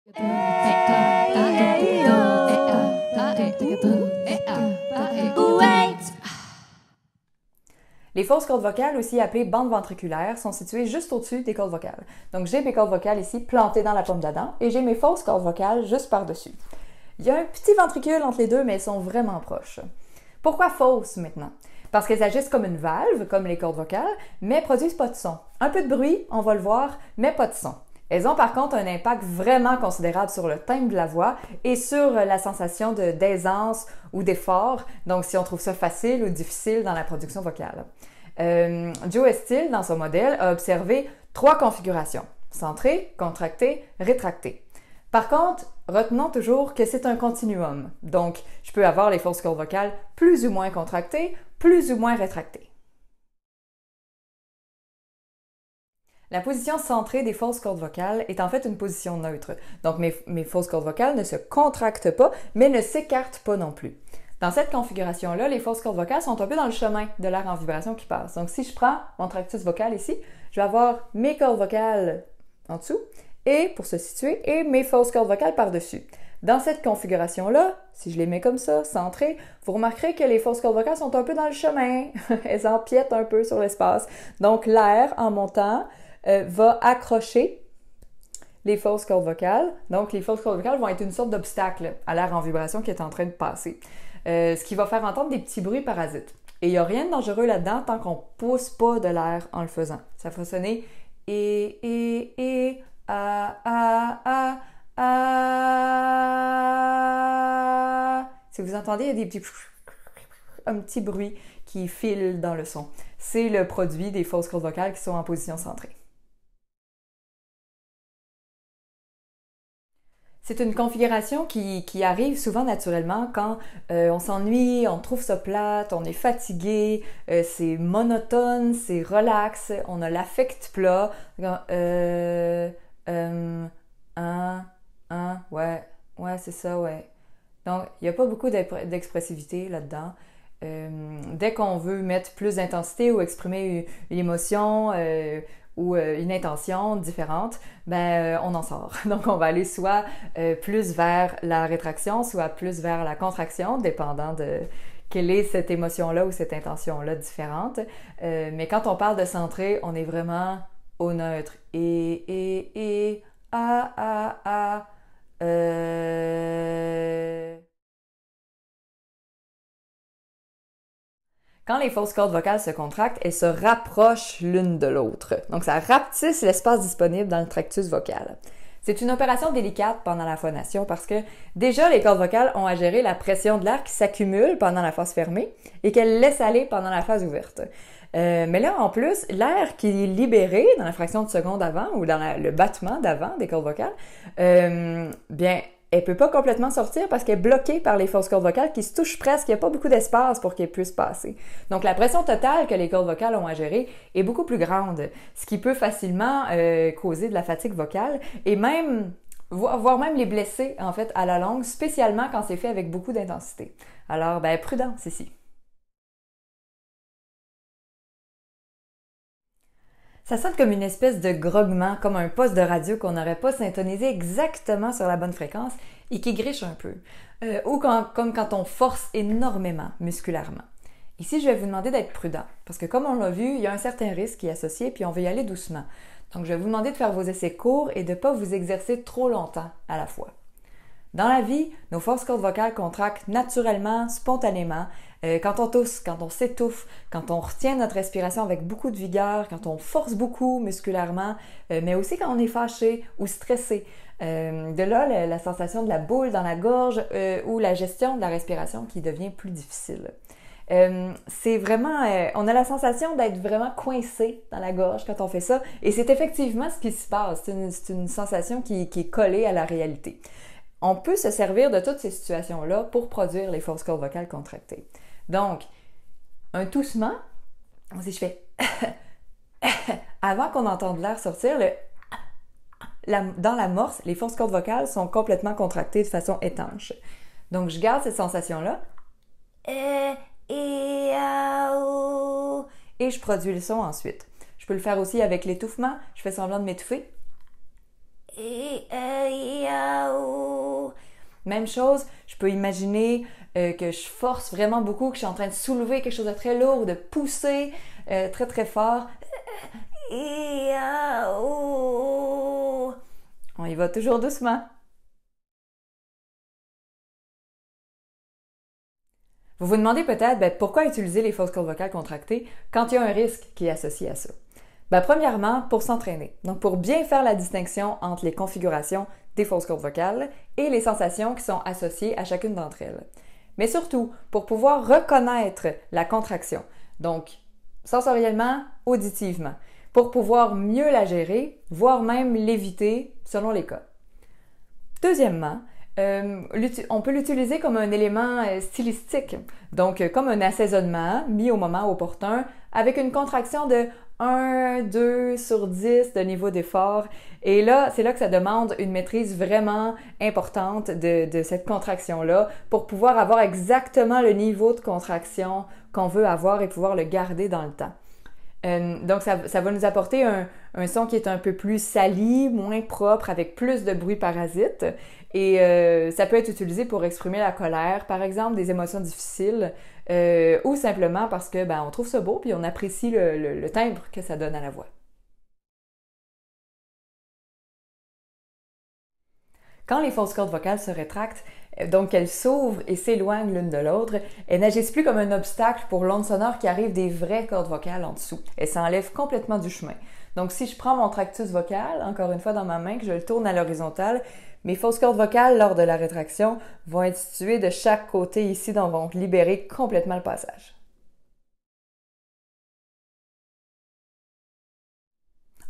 Les fausses cordes vocales, aussi appelées bandes ventriculaires, sont situées juste au-dessus des cordes vocales. Donc j'ai mes cordes vocales ici plantées dans la paume d'Adam et j'ai mes fausses cordes vocales juste par-dessus. Il y a un petit ventricule entre les deux, mais elles sont vraiment proches. Pourquoi fausses maintenant? Parce qu'elles agissent comme une valve, comme les cordes vocales, mais produisent pas de son. Un peu de bruit, on va le voir, mais pas de son. Elles ont par contre un impact vraiment considérable sur le timbre de la voix et sur la sensation d'aisance ou d'effort, donc si on trouve ça facile ou difficile dans la production vocale. Joe Estill, dans son modèle, a observé 3 configurations: centrée, contractée, rétractée. Par contre, retenons toujours que c'est un continuum, donc je peux avoir les fausses cordes vocales plus ou moins contractées, plus ou moins rétractées. La position centrée des fausses cordes vocales est en fait une position neutre. Donc mes fausses cordes vocales ne se contractent pas, mais ne s'écartent pas non plus. Dans cette configuration-là, les fausses cordes vocales sont un peu dans le chemin de l'air en vibration qui passe. Donc si je prends mon tractus vocal ici, je vais avoir mes cordes vocales en dessous, et pour se situer, et mes fausses cordes vocales par-dessus. Dans cette configuration-là, si je les mets comme ça, centrées, vous remarquerez que les fausses cordes vocales sont un peu dans le chemin. Elles empiètent un peu sur l'espace. Donc l'air, en montant, va accrocher les fausses cordes vocales. Donc, les fausses cordes vocales vont être une sorte d'obstacle à l'air en vibration qui est en train de passer. Ce qui va faire entendre des petits bruits parasites. Et il n'y a rien de dangereux là-dedans tant qu'on ne pousse pas de l'air en le faisant. Ça va sonner Si vous entendez, il y a un petit bruit qui file dans le son. C'est le produit des fausses cordes vocales qui sont en position centrée. C'est une configuration qui arrive souvent naturellement quand on s'ennuie, on trouve ça plate, on est fatigué, c'est monotone, c'est relax, on a l'affect plat. Ouais, c'est ça, ouais. Donc, il n'y a pas beaucoup d'expressivité là-dedans. Dès qu'on veut mettre plus d'intensité ou exprimer une émotion ou une intention différente, on en sort. Donc, on va aller soit plus vers la rétraction, soit plus vers la contraction, dépendant de quelle est cette émotion-là ou cette intention-là différente. Mais quand on parle de centré, on est vraiment au neutre. Quand les fausses cordes vocales se contractent, elles se rapprochent l'une de l'autre. Donc, ça rapetisse l'espace disponible dans le tractus vocal. C'est une opération délicate pendant la phonation parce que déjà, les cordes vocales ont à gérer la pression de l'air qui s'accumule pendant la phase fermée et qu'elle laisse aller pendant la phase ouverte. Mais là, en plus, l'air qui est libéré dans la fraction de seconde avant ou dans le battement d'avant des cordes vocales, elle peut pas complètement sortir parce qu'elle est bloquée par les fausses cordes vocales qui se touchent presque. Il n'y a pas beaucoup d'espace pour qu'elles puissent passer. Donc, la pression totale que les cordes vocales ont à gérer est beaucoup plus grande, ce qui peut facilement causer de la fatigue vocale et même, voire même les blesser, en fait, à la longue, spécialement quand c'est fait avec beaucoup d'intensité. Alors, prudence ici. Ça sonne comme une espèce de grognement, comme un poste de radio qu'on n'aurait pas syntonisé exactement sur la bonne fréquence et qui griche un peu. Ou comme quand on force énormément musculairement. Ici, je vais vous demander d'être prudent, parce que comme on l'a vu, il y a un certain risque qui est associé, puis on veut y aller doucement. Donc, je vais vous demander de faire vos essais courts et de ne pas vous exercer trop longtemps à la fois. Dans la vie, nos fausses cordes vocales contractent naturellement, spontanément, quand on tousse, quand on s'étouffe, quand on retient notre respiration avec beaucoup de vigueur, quand on force beaucoup musculairement, mais aussi quand on est fâché ou stressé. De là, la sensation de la boule dans la gorge ou la gestion de la respiration qui devient plus difficile. C'est vraiment, on a la sensation d'être vraiment coincé dans la gorge quand on fait ça, et c'est effectivement ce qui se passe. C'est une sensation qui est collée à la réalité. On peut se servir de toutes ces situations-là pour produire les fausses cordes vocales contractées. Donc, un toussement, si je fais avant qu'on entende l'air sortir, dans l'amorce, les fausses cordes vocales sont complètement contractées de façon étanche. Donc, je garde cette sensation-là et je produis le son ensuite. Je peux le faire aussi avec l'étouffement. Je fais semblant de m'étouffer. Même chose, je peux imaginer que je force vraiment beaucoup, que je suis en train de soulever quelque chose de très lourd, de pousser très très fort. On y va toujours doucement. Vous vous demandez peut-être pourquoi utiliser les fausses cordes vocales contractées quand il y a un risque qui est associé à ça. Premièrement, pour s'entraîner. Donc, pour bien faire la distinction entre les configurations des fausses cordes vocales et les sensations qui sont associées à chacune d'entre elles. Mais surtout, pour pouvoir reconnaître la contraction. Donc, sensoriellement, auditivement. Pour pouvoir mieux la gérer, voire même l'éviter selon les cas. Deuxièmement, on peut l'utiliser comme un élément stylistique, donc comme un assaisonnement mis au moment opportun avec une contraction de 1, 2 sur 10 de niveau d'effort. Et là, c'est là que ça demande une maîtrise vraiment importante de cette contraction-là pour pouvoir avoir exactement le niveau de contraction qu'on veut avoir et pouvoir le garder dans le temps. Donc, ça va nous apporter un son qui est un peu plus sali, moins propre, avec plus de bruit parasite. Et ça peut être utilisé pour exprimer la colère, par exemple, des émotions difficiles, ou simplement parce que on trouve ça beau puis on apprécie le timbre que ça donne à la voix. Quand les fausses cordes vocales se rétractent, donc qu'elles s'ouvrent et s'éloignent l'une de l'autre, elles n'agissent plus comme un obstacle pour l'onde sonore qui arrive des vraies cordes vocales en dessous. Elles s'enlèvent complètement du chemin. Donc si je prends mon tractus vocal, encore une fois dans ma main, que je le tourne à l'horizontale, mes fausses cordes vocales, lors de la rétraction, vont être situées de chaque côté ici, donc vont libérer complètement le passage.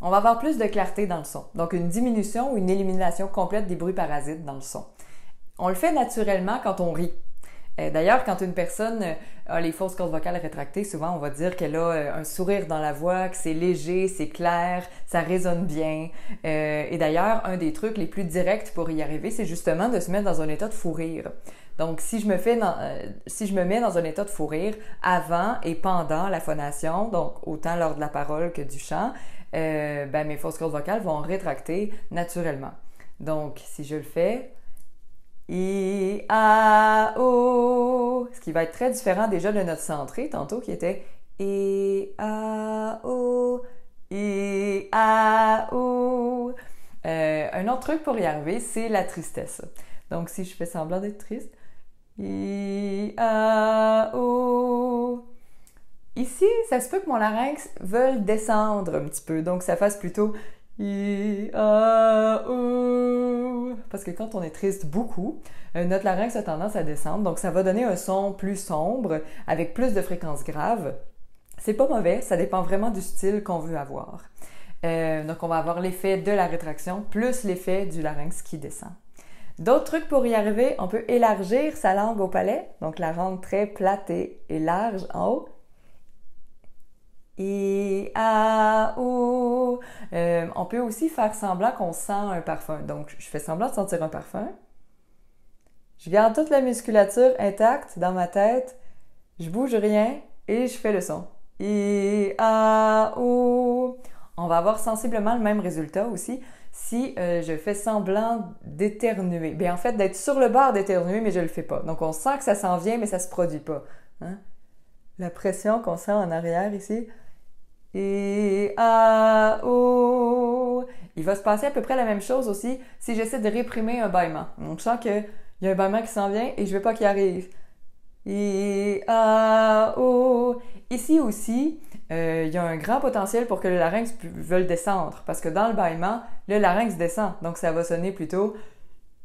On va avoir plus de clarté dans le son, donc une diminution ou une élimination complète des bruits parasites dans le son. On le fait naturellement quand on rit. D'ailleurs, quand une personne a les fausses cordes vocales rétractées, souvent on va dire qu'elle a un sourire dans la voix, que c'est léger, c'est clair, ça résonne bien. Et d'ailleurs, un des trucs les plus directs pour y arriver, c'est justement de se mettre dans un état de fou rire. Donc, si je me mets dans un état de fou rire avant et pendant la phonation, donc autant lors de la parole que du chant, mes fausses cordes vocales vont rétracter naturellement. Donc, si je le fais, I, A, O, ce qui va être très différent déjà de notre centrée tantôt qui était I, A, O, I, A, O. Un autre truc pour y arriver, c'est la tristesse. Donc, si je fais semblant d'être triste, I, A, O. Ici, ça se peut que mon larynx veuille descendre un petit peu, donc ça fasse plutôt I, A, O. Parce que quand on est triste beaucoup, notre larynx a tendance à descendre, donc ça va donner un son plus sombre, avec plus de fréquences graves. C'est pas mauvais, ça dépend vraiment du style qu'on veut avoir. Donc on va avoir l'effet de la rétraction plus l'effet du larynx qui descend. D'autres trucs pour y arriver, on peut élargir sa langue au palais, donc la rendre très plate et large en haut. I, A, O. On peut aussi faire semblant qu'on sent un parfum. Donc, je fais semblant de sentir un parfum. Je garde toute la musculature intacte dans ma tête. Je bouge rien et je fais le son. I, A, O. On va avoir sensiblement le même résultat aussi si je fais semblant d'éternuer. Bien, en fait, d'être sur le bord d'éternuer, mais je le fais pas. Donc, on sent que ça s'en vient, mais ça se produit pas. Hein? La pression qu'on sent en arrière ici. I, A, O. Il va se passer à peu près la même chose aussi si j'essaie de réprimer un bâillement. Donc, je sens qu'il y a un bâillement qui s'en vient et je veux pas qu'il arrive. I, A, O. Ici aussi, il y a un grand potentiel pour que le larynx veuille descendre parce que dans le bâillement, le larynx descend. Donc, ça va sonner plutôt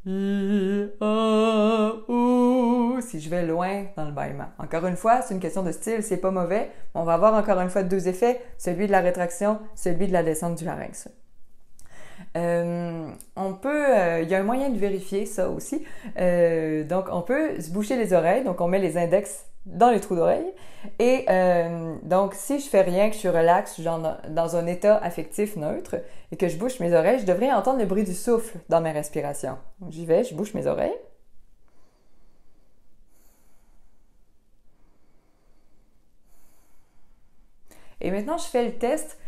I, A, O, si je vais loin dans le bâillement. Encore une fois, c'est une question de style, c'est pas mauvais. On va avoir encore une fois deux effets, celui de la rétraction, celui de la descente du larynx. Il y a un moyen de vérifier ça aussi. Donc, on peut se boucher les oreilles. Donc, on met les index dans les trous d'oreilles. Et donc, si je fais rien, que je suis relax, genre dans un état affectif neutre, et que je bouche mes oreilles, je devrais entendre le bruit du souffle dans mes respirations. Donc, j'y vais, je bouche mes oreilles. Et maintenant, je fais le test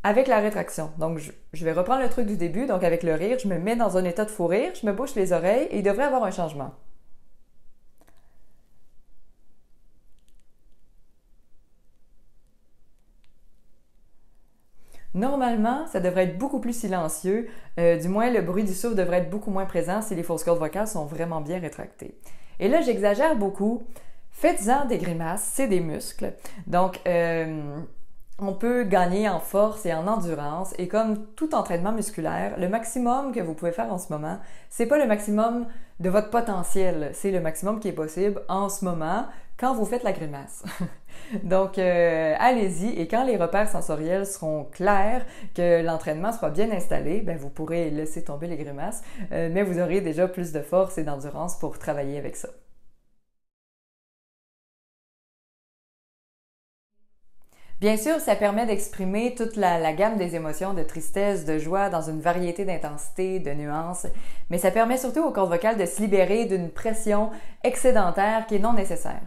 avec la rétraction. Donc, je vais reprendre le truc du début. Donc, avec le rire, je me mets dans un état de fou rire, je me bouche les oreilles et il devrait avoir un changement. Normalement, ça devrait être beaucoup plus silencieux. Du moins, le bruit du souffle devrait être beaucoup moins présent si les fausses cordes vocales sont vraiment bien rétractées. Et là, j'exagère beaucoup. Faites-en des grimaces, c'est des muscles. Donc, on peut gagner en force et en endurance. Et comme tout entraînement musculaire, le maximum que vous pouvez faire en ce moment, c'est pas le maximum de votre potentiel, c'est le maximum qui est possible en ce moment quand vous faites la grimace. Donc, allez-y et quand les repères sensoriels seront clairs, que l'entraînement sera bien installé, ben, vous pourrez laisser tomber les grimaces, mais vous aurez déjà plus de force et d'endurance pour travailler avec ça. Bien sûr, ça permet d'exprimer toute la gamme des émotions de tristesse, de joie dans une variété d'intensités, de nuances, mais ça permet surtout aux cordes vocales de se libérer d'une pression excédentaire qui est non nécessaire.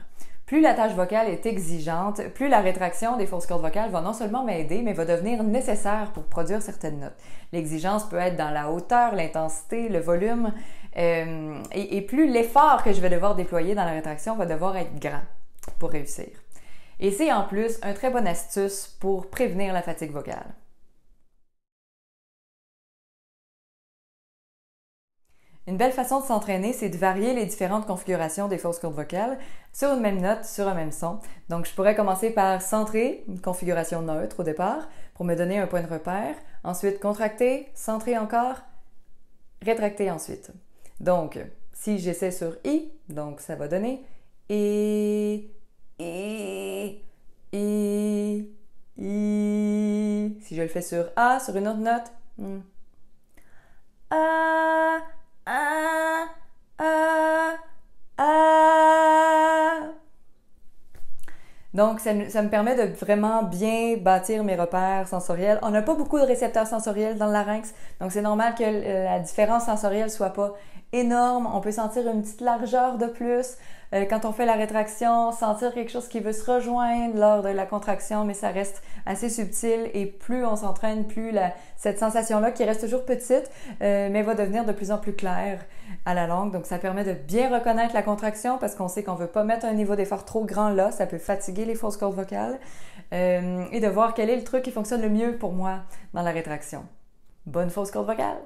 Plus la tâche vocale est exigeante, plus la rétraction des fausses cordes vocales va non seulement m'aider, mais va devenir nécessaire pour produire certaines notes. L'exigence peut être dans la hauteur, l'intensité, le volume, et plus l'effort que je vais devoir déployer dans la rétraction va devoir être grand pour réussir. Et c'est en plus une très bonne astuce pour prévenir la fatigue vocale. Une belle façon de s'entraîner, c'est de varier les différentes configurations des fausses cordes vocales sur une même note, sur un même son. Donc, je pourrais commencer par centrer, une configuration neutre au départ, pour me donner un point de repère. Ensuite, contracter, centrer encore, rétracter ensuite. Donc, si j'essaie sur I, donc ça va donner I, I, I, I. Si je le fais sur A, sur une autre note, A, A, A, A. Donc, ça me permet de vraiment bien bâtir mes repères sensoriels. On n'a pas beaucoup de récepteurs sensoriels dans le larynx, donc c'est normal que la différence sensorielle soit pas énorme. On peut sentir une petite largeur de plus quand on fait la rétraction, sentir quelque chose qui veut se rejoindre lors de la contraction, mais ça reste assez subtil et plus on s'entraîne, plus cette sensation-là, qui reste toujours petite, mais va devenir de plus en plus claire à la longue. Donc, ça permet de bien reconnaître la contraction parce qu'on sait qu'on ne veut pas mettre un niveau d'effort trop grand là, ça peut fatiguer les fausses cordes vocales, et de voir quel est le truc qui fonctionne le mieux pour moi dans la rétraction. Bonne fausse corde vocale!